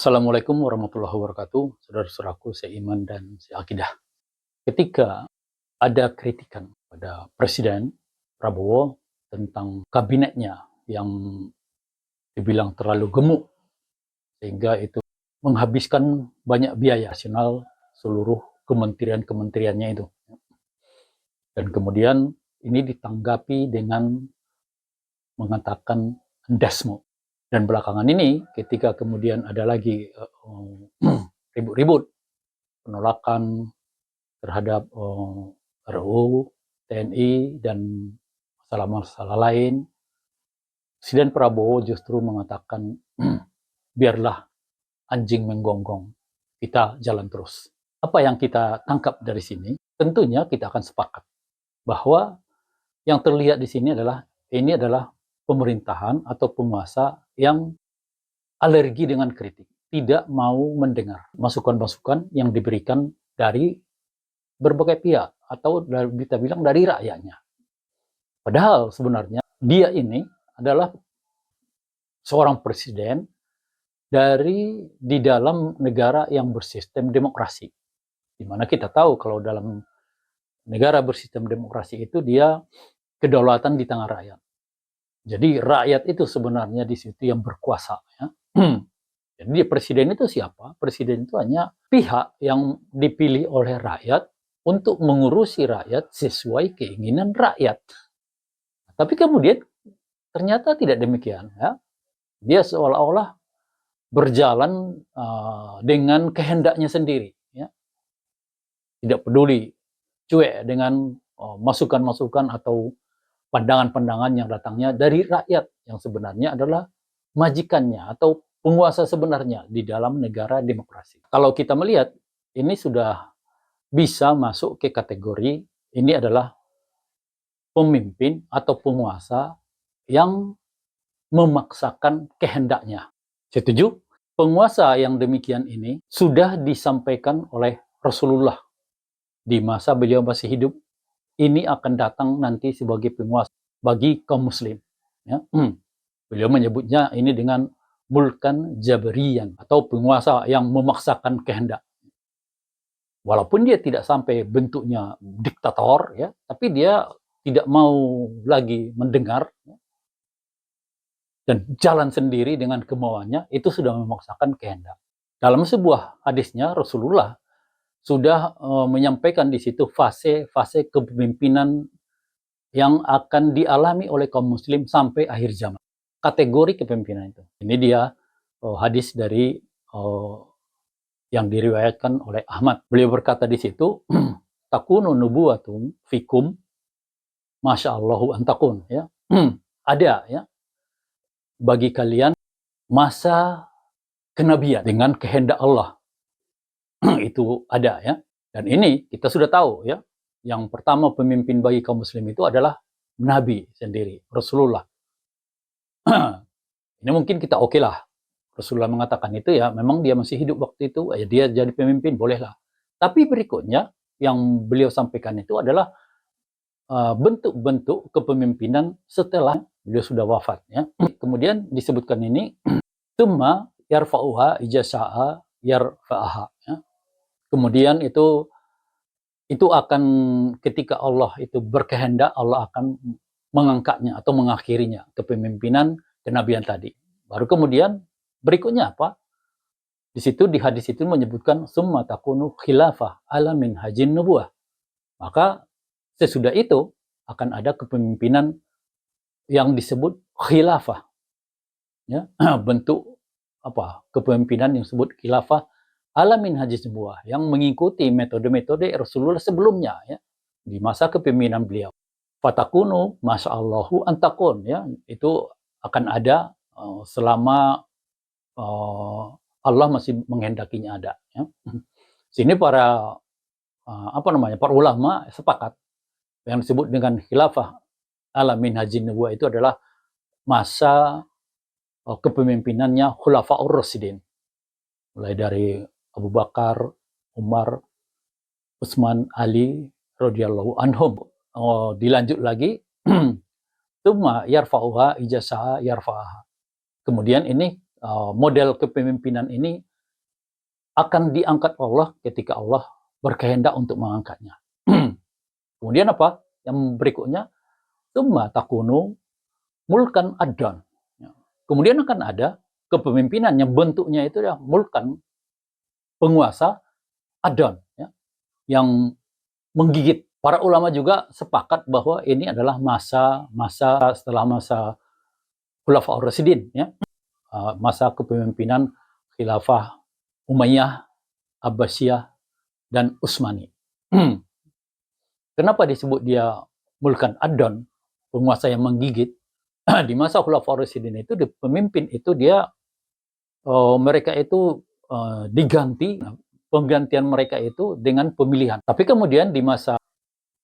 Assalamualaikum warahmatullahi wabarakatuh, saudara-saudaraku seiman dan seakidah. Ketika ada kritikan pada Presiden Prabowo tentang kabinetnya yang dibilang terlalu gemuk, sehingga itu menghabiskan banyak biaya nasional seluruh kementerian-kementeriannya itu. Dan kemudian ini ditanggapi dengan mengatakan endasmu. Dan belakangan ini ketika kemudian ada lagi ribut-ribut penolakan terhadap RUU, TNI, dan masalah-masalah lain, Presiden Prabowo justru mengatakan, biarlah anjing menggonggong, kita jalan terus. Apa yang kita tangkap dari sini? Tentunya kita akan sepakat bahwa yang terlihat di sini adalah ini adalah pemerintahan atau penguasa yang alergi dengan kritik, tidak mau mendengar masukan-masukan yang diberikan dari berbagai pihak atau kita bilang dari rakyatnya. Padahal sebenarnya dia ini adalah seorang presiden di dalam negara yang bersistem demokrasi. Di mana kita tahu kalau dalam negara bersistem demokrasi itu dia kedaulatan di tangan rakyat. Jadi rakyat itu sebenarnya di situ yang berkuasa. Ya. Jadi presiden itu siapa? Presiden itu hanya pihak yang dipilih oleh rakyat untuk mengurusi rakyat sesuai keinginan rakyat. Tapi kemudian ternyata tidak demikian. Ya. Dia seolah-olah berjalan dengan kehendaknya sendiri. Ya. Tidak peduli, cuek dengan masukan-masukan atau pandangan-pandangan yang datangnya dari rakyat yang sebenarnya adalah majikannya atau penguasa sebenarnya di dalam negara demokrasi. Kalau kita melihat, ini sudah bisa masuk ke kategori ini adalah pemimpin atau penguasa yang memaksakan kehendaknya. Setuju? Penguasa yang demikian ini sudah disampaikan oleh Rasulullah di masa beliau masih hidup. Ini akan datang nanti sebagai penguasa bagi kaum muslim. Ya. Beliau menyebutnya ini dengan mulkan jabarian atau penguasa yang memaksakan kehendak. Walaupun dia tidak sampai bentuknya diktator, ya, tapi dia tidak mau lagi mendengar ya, dan jalan sendiri dengan kemauannya, itu sudah memaksakan kehendak. Dalam sebuah hadisnya Rasulullah sudah menyampaikan di situ fase-fase kepemimpinan yang akan dialami oleh kaum muslim sampai akhir zaman. Kategori kepemimpinan itu. Ini dia hadis dari yang diriwayatkan oleh Ahmad. Beliau berkata di situ, takunu nubuwatum fikum masyaallahu antakun. Ya. Ada ya bagi kalian masa kenabian dengan kehendak Allah. Itu ada ya. Dan ini kita sudah tahu ya. Yang pertama pemimpin bagi kaum muslim itu adalah Nabi sendiri, Rasulullah. Ini mungkin kita oke lah. Rasulullah mengatakan itu ya, memang dia masih hidup waktu itu, ya dia jadi pemimpin, bolehlah. Tapi berikutnya yang beliau sampaikan itu adalah bentuk-bentuk kepemimpinan setelah beliau sudah wafat. Ya. Kemudian disebutkan ini, Tsumma yarfa'uha ijazah yarfa'aha. Ya. Kemudian itu akan ketika Allah itu berkehendak, Allah akan mengangkatnya atau mengakhirinya kepemimpinan kenabian tadi. Baru kemudian berikutnya apa? Di situ di hadis itu menyebutkan summa takunu khilafah ala minhajin nubuwah. Maka sesudah itu akan ada kepemimpinan yang disebut khilafah. Ya, bentuk apa? Kepemimpinan yang disebut khilafah ala minhajin nubuwah yang mengikuti metode-metode Rasulullah sebelumnya ya di masa kepemimpinan beliau. Fatakunu masyaallahu antakun ya, itu akan ada selama Allah masih menghendakinya ada. Ya. Sini para para ulama sepakat yang disebut dengan khilafah ala minhajin nubuwah itu adalah masa kepemimpinannya khulafaur rasyidin. Mulai dari Abu Bakar, Umar, Utsman, Ali radhiyallahu anhum. Dilanjut lagi tsumma yarfa'uha ijazah yarfa'aha. Kemudian ini model kepemimpinan ini akan diangkat Allah ketika Allah berkehendak untuk mengangkatnya. Kemudian apa? Yang berikutnya, tsumma takunu mulkan adon. Kemudian akan ada kepemimpinan yang bentuknya itu ya mulkan, penguasa adon, ya, yang menggigit. Para ulama juga sepakat bahwa ini adalah masa setelah masa Khulafaur Rasyidin, ya, masa kepemimpinan Khilafah Umayyah, Abbasiyah, dan Utsmani. Kenapa disebut dia mulkan adon, penguasa yang menggigit? Di masa Khulafaur Rasyidin itu, di pemimpin itu dia mereka itu diganti, penggantian mereka itu dengan pemilihan. Tapi kemudian di masa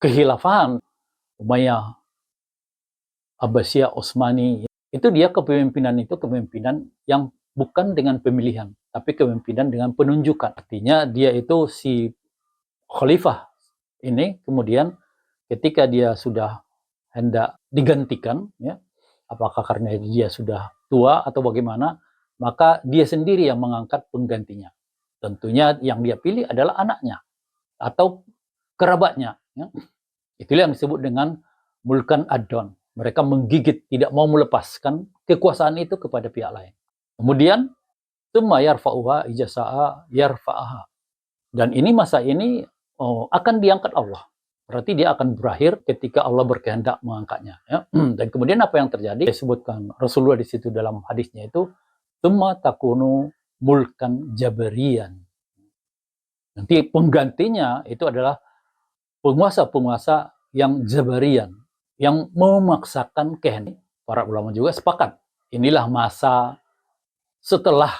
kehilafahan Umayyah, Abbasiyah, Utsmani, itu dia kepemimpinan itu kepemimpinan yang bukan dengan pemilihan, tapi kepemimpinan dengan penunjukan. Artinya dia itu si khalifah ini kemudian ketika dia sudah hendak digantikan, ya, apakah karena dia sudah tua atau bagaimana, maka dia sendiri yang mengangkat penggantinya. Tentunya yang dia pilih adalah anaknya atau kerabatnya. Ya. Itulah yang disebut dengan mulkan adon. Mereka menggigit, tidak mau melepaskan kekuasaan itu kepada pihak lain. Kemudian, tsumma yarfa'uha ijasa'a yarfa'aha. Dan ini masa ini akan diangkat Allah. Berarti dia akan berakhir ketika Allah berkehendak mengangkatnya. Ya. Dan kemudian apa yang terjadi? Disebutkan Rasulullah di situ dalam hadisnya itu, tsumma takunu mulkan jabarian. Nanti penggantinya itu adalah penguasa-penguasa yang jabarian, yang memaksakan kehendak. Para ulama juga sepakat. Inilah masa setelah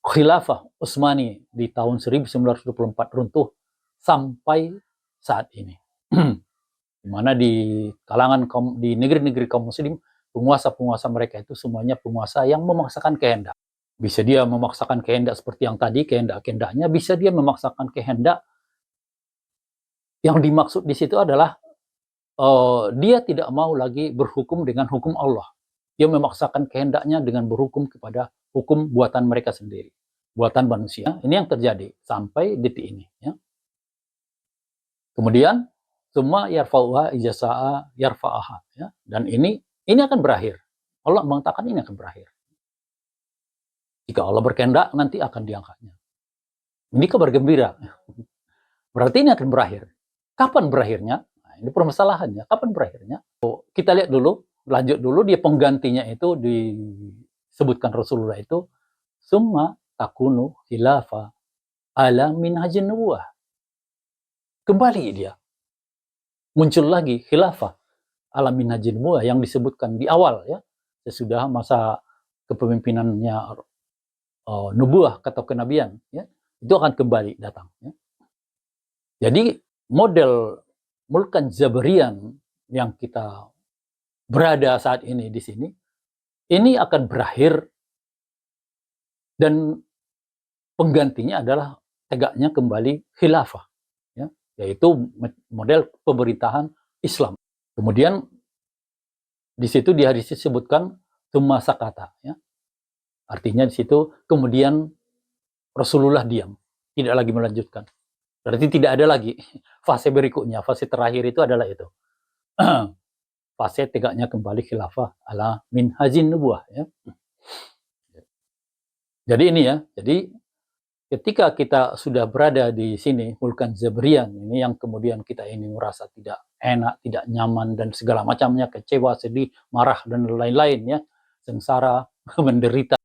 Khilafah Utsmani di tahun 1924 runtuh sampai saat ini. Di mana di kalangan di negeri-negeri kaum muslim, penguasa-penguasa mereka itu semuanya penguasa yang memaksakan kehendak. Bisa dia memaksakan kehendak seperti yang tadi, kehendak-kehendaknya, bisa dia memaksakan kehendak. Yang dimaksud di situ adalah dia tidak mau lagi berhukum dengan hukum Allah. Dia memaksakan kehendaknya dengan berhukum kepada hukum buatan mereka sendiri, buatan manusia. Ini yang terjadi sampai detik ini. Ya. Kemudian, tsumma yarfa'uha ijasa'a yarfa'aha. Ya. Dan ini akan berakhir. Allah mengatakan ini akan berakhir. Jika Allah berkehendak, nanti akan diangkatnya. Ini kabar gembira. Berarti ini akan berakhir. Kapan berakhirnya? Nah, ini permasalahannya. Kapan berakhirnya? Kita lihat dulu, lanjut dulu, dia penggantinya itu disebutkan Rasulullah itu, summa takunu khilafah ala minhajin nubuwah. Kembali dia. Muncul lagi khilafah ala minhajin nubuwah yang disebutkan di awal, ya, sesudah masa kepemimpinannya nubuwah atau kenabian, ya, itu akan kembali datang. Ya. Jadi model mulkan jabarian yang kita berada saat ini di sini, ini akan berakhir dan penggantinya adalah tegaknya kembali khilafah, ya, yaitu model pemerintahan Islam. Kemudian di situ di hadis disebutkan tsumma sakata, ya. Artinya di situ kemudian Rasulullah diam, tidak lagi melanjutkan. Berarti tidak ada lagi fase berikutnya, fase terakhir itu adalah itu. Fase tegaknya kembali khilafah ala minhajin nubuwah, ya. Jadi ini ya, jadi ketika kita sudah berada di sini, mulkan jabrian, ini yang kemudian kita ini merasa tidak enak, tidak nyaman, dan segala macamnya, kecewa, sedih, marah, dan lain-lain, ya, sengsara, menderita.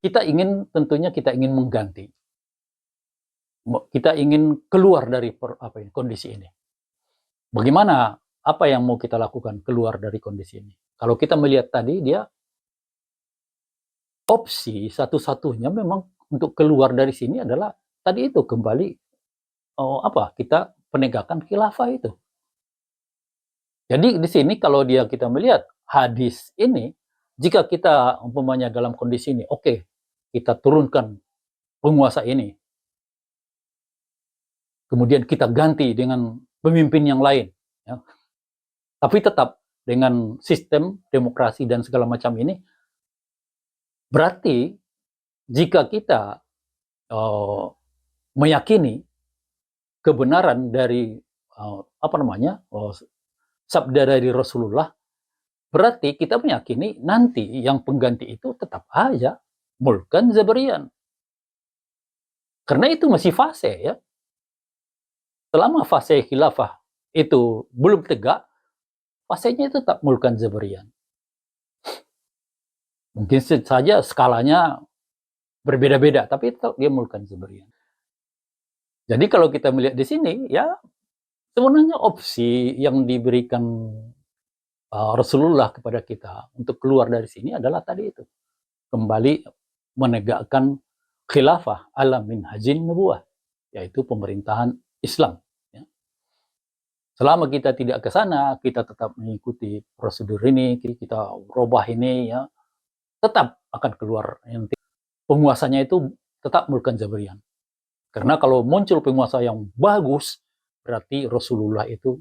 Tentunya kita ingin mengganti. Kita ingin keluar dari kondisi ini. Bagaimana, apa yang mau kita lakukan keluar dari kondisi ini? Kalau kita melihat tadi, dia opsi satu-satunya memang untuk keluar dari sini adalah tadi itu kembali kita penegakan khilafah itu. Jadi di sini kalau kita melihat hadis ini, jika kita umpamanya dalam kondisi ini, oke, kita turunkan penguasa ini, kemudian kita ganti dengan pemimpin yang lain, ya. Tapi tetap dengan sistem demokrasi dan segala macam ini, berarti jika kita uh, meyakini kebenaran dari sabda dari Rasulullah, berarti kita meyakini nanti yang pengganti itu tetap aja mulkan Zabrian. Karena itu masih fase ya. Selama fase khilafah itu belum tegak, fasenya itu tetap mulkan Zabrian. Mungkin saja skalanya berbeda-beda, tapi tetap dia mulkan Zabrian. Jadi kalau kita melihat di sini, ya sebenarnya opsi yang diberikan Rasulullah kepada kita untuk keluar dari sini adalah tadi itu. Kembali menegakkan khilafah ala minhajin nubuwah, yaitu pemerintahan Islam. Ya. Selama kita tidak ke sana, kita tetap mengikuti prosedur ini, kita robah ini, ya, tetap akan keluar. Penguasanya itu tetap mulkan Zabrian. Karena kalau muncul penguasa yang bagus, berarti Rasulullah itu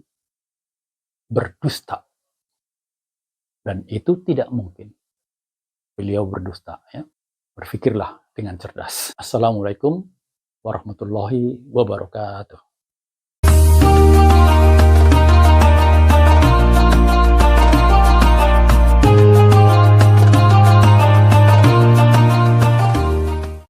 berdusta. Dan itu tidak mungkin. Beliau berdusta. Ya. Berpikirlah dengan cerdas. Assalamualaikum warahmatullahi wabarakatuh.